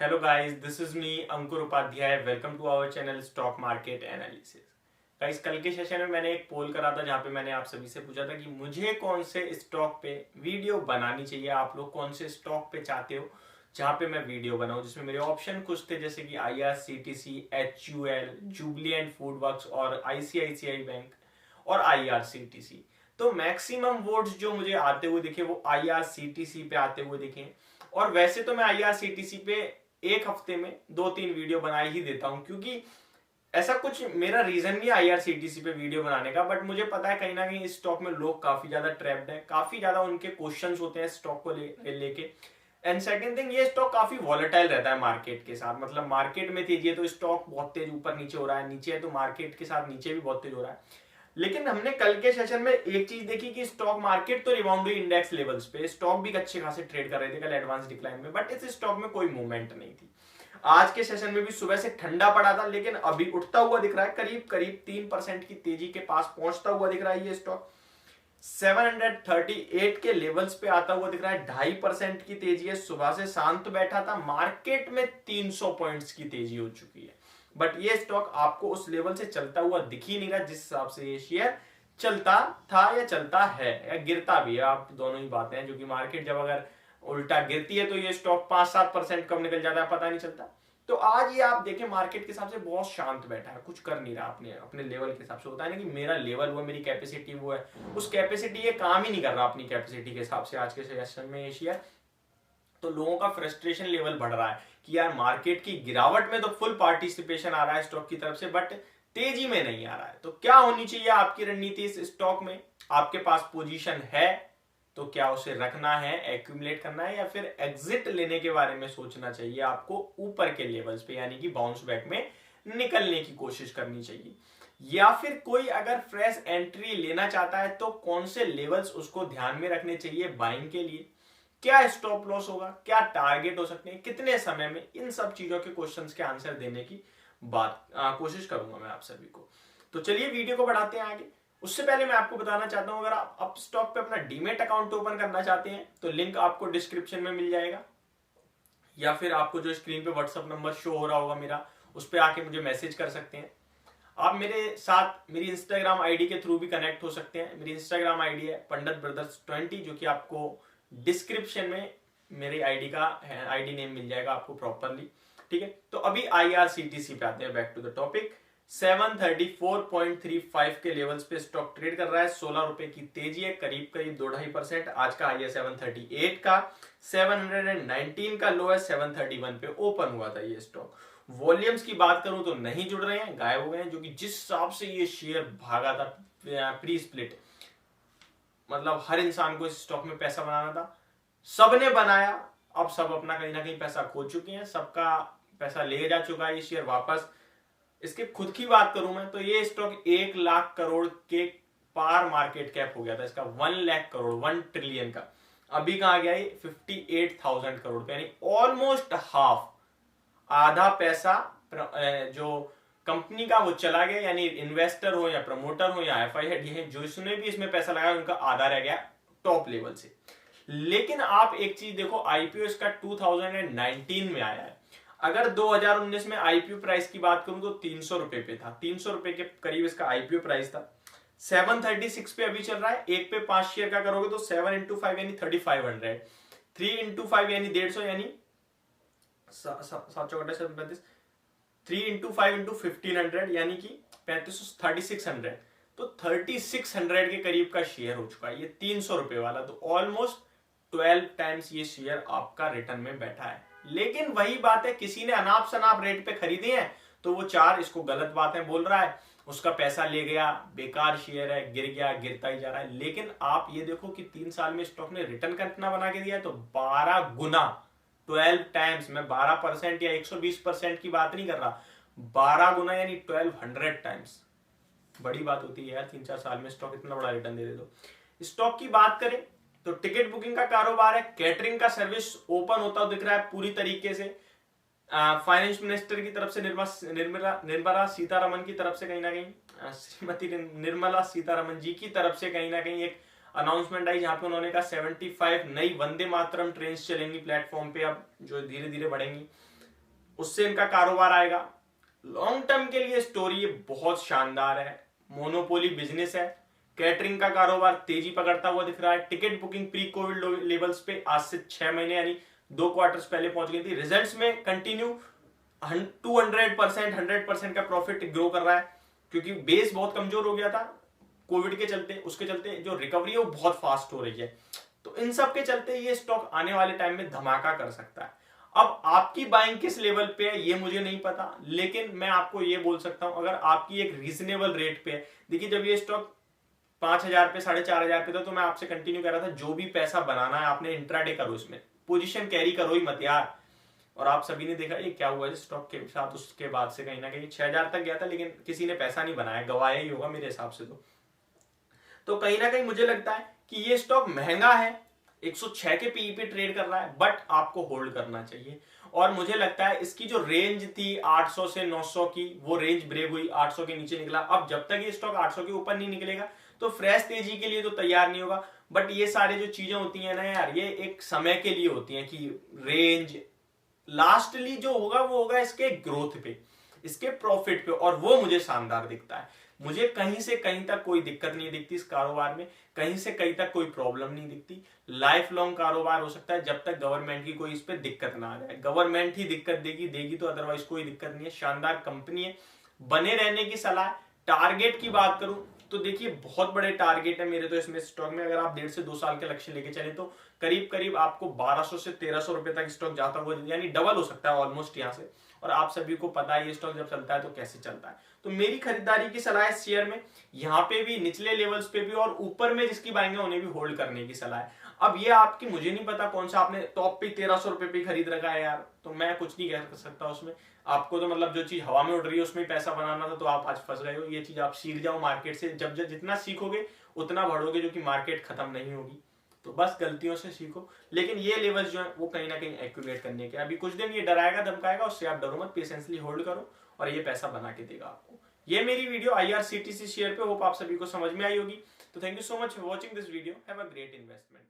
Hello guys, this is me Ankur Upadhyay. Welcome to our channel stock market analysis. Guys, कल के session में मैंने एक पोल करा था जहां पे मैंने आप सभी से पूछा था कि मुझे कौन से स्टॉक पे वीडियो बनानी चाहिए. आप लोग कौन से स्टॉक पे चाहते हो जहां पे मैं वीडियो बनाऊं, जिसमें मेरे ऑप्शन कुछ थे जैसे कि IRCTC, HUL, जुबलिएंट फूडवर्क्स और ICICI बैंक और IRCTC. तो मैक्सिमम वोट्स जो मुझे आते हुए दिखे वो IRCTC पे आते हुए दिखे. और वैसे तो मैं IRCTC पे एक हफ्ते में 2-3 वीडियो बना ही देता हूं, क्योंकि ऐसा कुछ मेरा रीजन नहीं IRCTC पे वीडियो बनाने का, बट मुझे पता है कहीं ना कहीं इस स्टॉक में लोग काफी ज्यादा ट्रैप्ड हैं, काफी ज्यादा उनके क्वेश्चंस होते हैं स्टॉक को लेके. एंड सेकंड थिंग, ये स्टॉक काफी वॉलेटाइल रहता है मार्केट के साथ. मतलब मार्केट में तेजी है तो स्टॉक बहुत तेज ऊपर नीचे हो रहा है, नीचे है तो मार्केट के साथ नीचे भी बहुत तेज हो रहा है. लेकिन हमने कल के सेशन में एक चीज देखी कि स्टॉक मार्केट तो रिबाउंड हुई इंडेक्स लेवल्स पे, स्टॉक भी अच्छे खासे ट्रेड कर रहे थे कल एडवांस डिक्लाइन में, बट इस स्टॉक में कोई मूवमेंट नहीं थी. आज के सेशन में भी सुबह से ठंडा पड़ा था, लेकिन अभी उठता हुआ दिख रहा है, करीब करीब 3% की तेजी के पास पहुंचता हुआ दिख रहा है. ये स्टॉक 738 के लेवल्स पे आता हुआ दिख रहा है. 2.5% की तेजी है. सुबह से शांत बैठा था, मार्केट में 300 पॉइंट्स की तेजी हो चुकी है, बट ये स्टॉक आपको उस लेवल से चलता हुआ दिख ही नहीं रहा जिस हिसाब से ये शेयर चलता था या चलता है या गिरता भी है. आप दोनों ही बातें हैं, जो कि मार्केट जब अगर उल्टा गिरती है तो ये स्टॉक 5-7% कम निकल जाता है, पता नहीं चलता. तो आज ये आप देखें मार्केट के हिसाब से बहुत शांत बैठा है, कुछ कर नहीं रहा अपने अपने लेवल के हिसाब से. होता है ना कि मेरा लेवल वो, मेरी कैपेसिटी वो है, उस कैपेसिटी ये काम ही नहीं कर रहा अपनी कैपेसिटी के हिसाब से आज के सेशन में ये शेयर. तो लोगों का फ्रस्ट्रेशन लेवल बढ़ रहा है कि यार मार्केट की गिरावट में तो फुल पार्टिसिपेशन आ रहा है स्टॉक की तरफ से, बट तेजी में नहीं आ रहा है. तो क्या होनी चाहिए आपकी रणनीति इस स्टॉक में? आपके पास पोजीशन है तो क्या उसे रखना है, एक्यूमुलेट करना है, या फिर एग्जिट लेने के बारे में सोचना चाहिए आपको ऊपर के लेवल्स पे, यानी कि बाउंस बैक में निकलने की कोशिश करनी चाहिए. या फिर कोई अगर फ्रेश एंट्री लेना चाहता है तो कौन से लेवल्स उसको ध्यान में रखने चाहिए बाइंग के लिए, क्या स्टॉप लॉस होगा, क्या टारगेट हो सकते हैं, कितने समय में, इन सब चीजों के क्वेश्चंस के आंसर देने की कोशिश करूंगा मैं आप सभी को. तो चलिए वीडियो को बढ़ाते हैं आगे. उससे पहले मैं आपको बताना चाहता हूं, अगर आप अप स्टॉक पे अपना डीमेट अकाउंट ओपन करना चाहते हैं तो लिंक आपको डिस्क्रिप्शन में मिल जाएगा, या फिर आपको जो स्क्रीन पे व्हाट्सअप नंबर शो हो रहा होगा मेरा, उस पर आके मुझे मैसेज कर सकते हैं. आप मेरे साथ मेरी इंस्टाग्राम आईडी के थ्रू भी कनेक्ट हो सकते हैं. मेरी इंस्टाग्राम आईडी है पंडित ब्रदर्स 20, जो कि आपको डिस्क्रिप्शन में मेरे आईडी नेम मिल जाएगा आपको प्रॉपरली. ठीक है, तो अभी IRCTC पे आते हैं. Back to the topic. 734.35 के लेवल्स पे स्टॉक ट्रेड कर रहा है. 16 रुपए की तेजी है, करीब करीब 2-2.5%. आज का हाई है 738 का, 719 का लो है, 731 पे ओपन हुआ था ये स्टॉक. वॉल्यूम्स की बात करूं तो नहीं जुड़ रहे हैं, गायब हो गए हैं, जो कि जिस हिसाब से ये शेयर भागा था प्री स्प्लिट, मतलब हर इंसान को इस स्टॉक में पैसा बनाना था, सबने बनाया. अब सब अपना कहीं ना कहीं पैसा खो चुके हैं, सबका पैसा ले जा चुका है ये शेयर वापस. इसके खुद की बात करूं मैं तो ये स्टॉक 1 लाख करोड़ के पार मार्केट कैप हो गया था इसका. 1 लाख करोड़, 1 ट्रिलियन का. अभी कहां गया ये? 58,000 करोड़ पे, यानी ऑलमोस्ट हाफ, आधा पैसा जो कंपनी का वो चला गया. यानी इन्वेस्टर हो या प्रमोटर हो या FI हेड, जो इसने भी इसमें पैसा लगाया उनका आधा रह गया टॉप लेवल से. लेकिन आप एक चीज देखो, IPO इसका 2019 में आया है. अगर 2019 में IPO प्राइस की बात करूं तो 300 रुपए पे था, 300 रुपए के करीब इसका IPO प्राइस था. 736 पे अभी चल रहा है. एक पे 5 शेयर का करोगे तो 7 into 5 यानी 3500, 3 into 5 यानी 150, यानी 3 into 5 into 1500 यानी कि 3600. तो 3600 के करीब का शेयर हो चुका है ये 300 रुपए वाला. तो ऑलमोस्ट 12 टाइम्स ये शेयर आपका रिटर्न में बैठा है. लेकिन वही बात है, किसी ने अनाप शनाप रेट पे खरीदे हैं तो वो 4 इसको गलत बातें बोल रहा है, उसका पैसा ले गया, बेकार शेयर है, गिर गया, गिरता ही जा रहा है. लेकिन आप ये देखो कि 3 साल में स्टॉक ने रिटर्न कितना बना के दिया है, तो 12 गुना, 12 टाइम्स. मैं 12% या 120% की बात नहीं कर रहा, 12 गुना यानी 1200 टाइम्स. बड़ी बात होती है यार 3-4 साल में स्टॉक इतना बड़ा रिटर्न दे दे. तो स्टॉक की बात करें तो टिकट बुकिंग का कारोबार है, कैटरिंग का सर्विस ओपन होता दिख रहा है पूरी तरीके से. फाइनेंस मिनिस्टर की तरफ से निर्मला सीतारमन की तरफ से कहीं ना कहीं, श्रीमती निर्मला सीतारमन जी की तरफ से कहीं ना कहीं एक अनाउंसमेंट आई, जहां पे उन्होंने कहा 75 नई वंदे मातरम ट्रेन चलेंगी प्लेटफॉर्म पे अब, जो धीरे धीरे बढ़ेंगी. उससे इनका कारोबार आएगा। लॉन्ग टर्म के लिए स्टोरी ये बहुत शानदार है। मोनोपोली बिजनेस है, कैटरिंग का कारोबार तेजी पकड़ता हुआ दिख रहा है। Ticket booking pre Covid levels पे आज से 6 महीने यानी 2 क्वार्टर्स पहले पहुंच गई थी। रिजल्ट्स में कंटिन्यू 200% 100% का प्रॉफिट ग्रो कर रहा है, क्योंकि बेस बहुत कमजोर हो गया था कोविड के चलते। उसके चलते जो रिकवरी है वो बहुत फास्ट हो रही है। तो इन सब के चलते ये स्टॉक आने वाले टाइम में धमाका कर सकता है। अब आपकी बाइंग किस लेवल पे है ये मुझे नहीं पता, लेकिन मैं आपको ये बोल सकता हूं अगर आपकी एक रीजनेबल रेट पे है। देखिए जब ये स्टॉक 5,000 पे 4,500 पे था तो मैं आपसे कंटिन्यू कर रहा था जो भी पैसा बनाना है आपने इंट्राडे करो, इसमें पोजीशन कैरी करो ही मत यार। और आप सभी ने देखा ये क्या हुआ है स्टॉक के साथ। उसके बाद से कहीं ना कहीं 6,000 तक गया था, लेकिन किसी ने पैसा नहीं बनाया, गवाया ही होगा मेरे हिसाब से। तो कहीं ना कहीं मुझे लगता है कि ये स्टॉक महंगा है, 106 के पीई पे ट्रेड कर रहा है, बट आपको होल्ड करना चाहिए। और मुझे लगता है इसकी जो रेंज थी 800 से 900 की, वो रेंज ब्रेक हुई, 800 के नीचे निकला। अब जब तक ये स्टॉक 800 के ऊपर नहीं निकलेगा तो फ्रेश तेजी के लिए तो तैयार नहीं होगा। बट ये सारे जो चीजें होती है ना यार, ये एक समय के लिए होती है कि रेंज लास्टली जो होगा वो होगा इसके ग्रोथ पे, इसके प्रॉफिट पे, और वो मुझे शानदार दिखता है। मुझे कहीं से कहीं तक कोई दिक्कत नहीं दिखती इस कारोबार में, कहीं से कहीं तक कोई प्रॉब्लम नहीं दिखती। लाइफ लॉन्ग कारोबार हो सकता है जब तक गवर्नमेंट की कोई इस पे दिक्कत ना आ जाए। गवर्नमेंट ही दिक्कत देगी तो अदरवाइज कोई दिक्कत नहीं है। शानदार कंपनी है, बने रहने की सलाह। टारगेट की बात करूं तो देखिए बहुत बड़े टारगेट है मेरे तो इसमें स्टॉक में। अगर आप 1.5 से 2 साल के लक्ष्य लेके चले तो करीब करीब आपको 1200 से 1300 रुपए तक स्टॉक जाता हुआ, यानी डबल हो सकता है ऑलमोस्ट यहाँ से। और आप सभी को पता है ये स्टॉक जब चलता है तो कैसे चलता है। तो मेरी खरीदारी की सलाह है शेयर में, यहाँ पे भी, निचले लेवल्स पे भी, और ऊपर में जिसकी बाइंग है उन्हें भी होल्ड करने की सलाह है। अब ये आपकी, मुझे नहीं पता कौन सा आपने टॉप पे 1300 रुपए पे खरीद रखा है यार, तो मैं कुछ नहीं कह सकता उसमें। आपको तो मतलब जो चीज हवा में उड़ रही है उसमें पैसा बनाना था, तो आप आज फंस गए हो। ये चीज आप सीख जाओ मार्केट से, जब जितना सीखोगे उतना बढ़ोगे, जो कि मार्केट खत्म नहीं होगी। तो बस गलतियों से सीखो, लेकिन ये लेवल्स जो है वो कहीं ना कहीं एक्यूरेट करने के। अभी कुछ दिन ये डराएगा धमकाएगा, उससे आप डरो मत, पेशेंसली होल्ड करो और ये पैसा बना के देगा आपको। ये मेरी वीडियो IRCTC शेयर पे, होप आप सभी को समझ में आई होगी। तो thank you so much for watching this video. Have a great investment.